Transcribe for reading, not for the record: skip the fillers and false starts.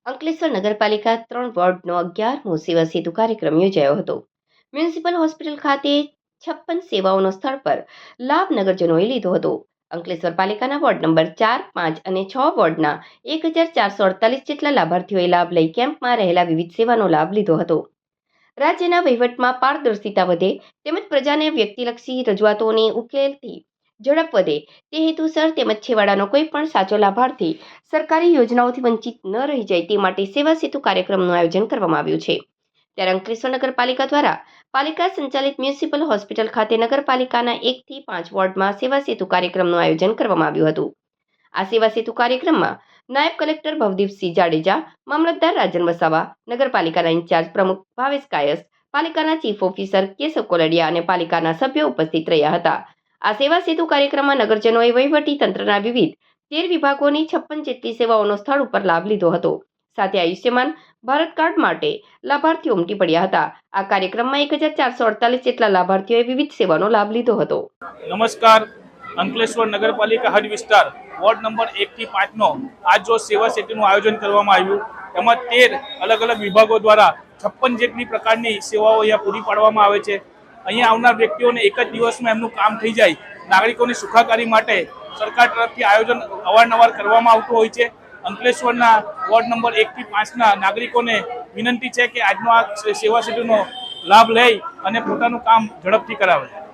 અંકલેશ્વર નગરપાલિકા 3 વોર્ડનો 11મો સેવા સેતુ કાર્યક્રમ યોજાયો હતો। મ્યુનિસિપલ હોસ્પિટલ ખાતે 56 સેવાઓનો સ્થળ પર લાભ નગરજનોએ લીધો હતો। અંકલેશ્વર પાલિકાના વોર્ડ નંબર 4, 5 અને 6 વોર્ડના 1448 જેટલા લાભાર્થીઓએ લાભ લઈ કેમ્પમાં રહેલા વિવિધ સેવાનો લાભ લીધો હતો। રાજ્યના વહીવટમાં પારદર્શિતા વધે તેમજ પ્રજાને વ્યક્તિલક્ષી રજૂઆતોની ઉકેલથી ઝડપ વધે તે હેતુસર તેમજ છેવાડાનો કોઈ પણ સાચો લાભાર્થી સરકારી યોજનાઓથી વંચિત ન રહી જાય તે માટે સેવા સેતુ કાર્યક્રમનું આયોજન કરવામાં આવ્યું છે। ત્યારે અંકલેશ્વર નગરપાલિકા દ્વારા પાલિકા સંચાલિત મ્યુનિસિપલ હોસ્પિટલ ખાતે નગરપાલિકાના 1 થી 5 વોર્ડમાં સેવા સેતુ કાર્યક્રમનું આયોજન કરવામાં આવ્યું હતું। આ સેવા સેતુ કાર્યક્રમમાં નાયબ કલેક્ટર ભવદીપસિંહ જાડેજા, મામલતદાર રાજન વસાવા, નગરપાલિકાના ઇન્ચાર્જ પ્રમુખ ભાવેશ કાયસ, પાલિકાના ચીફ ઓફિસર કેશવ કોલડિયા અને પાલિકાના સભ્યો ઉપસ્થિત રહ્યા હતા। આ સેવા સેતુ કાર્યક્રમમાં નગરજનોએ વહીવટી તંત્રના વિવિધ 13 વિભાગોની 56 જેટલી સેવાઓનો સ્થળ ઉપર લાભ લીધો હતો। સાથે આયુષ્યમાન ભારત કાર્ડ માટે લાભાર્થીઓ ઉમટી પડ્યા હતા। આ કાર્યક્રમમાં 1448 જેટલા લાભાર્થીઓએ વિવિધ સેવાનો લાભ લીધો હતો। નમસ્કાર, અંકલેશ્વર નગરપાલિકા હદ વિસ્તાર વોર્ડ નંબર 1 થી 5 નો આજ જો સેવા સેતુનું આયોજન કરવામાં આવ્યું। એમાં 13 અલગ અલગ વિભાગો દ્વારા 56 જેટલી પ્રકારની સેવાઓ અહીંયા પૂરી પાડવામાં આવે છે। અહીંયા આવનાર વ્યક્તિઓને એક જ દિવસમાં એમનું કામ થઈ જાય, નાગરિકોની સુખાકારી માટે સરકાર તરફથી આયોજન અવારનવાર કરવામાં આવતું હોય છે। અંકલેશ્વરના વોર્ડ નંબર 1 થી 5ના નાગરિકોને વિનંતી છે કે આજનો આ સેવા સેતુનો લાભ લઈ અને પોતાનું કામ ઝડપથી કરાવે।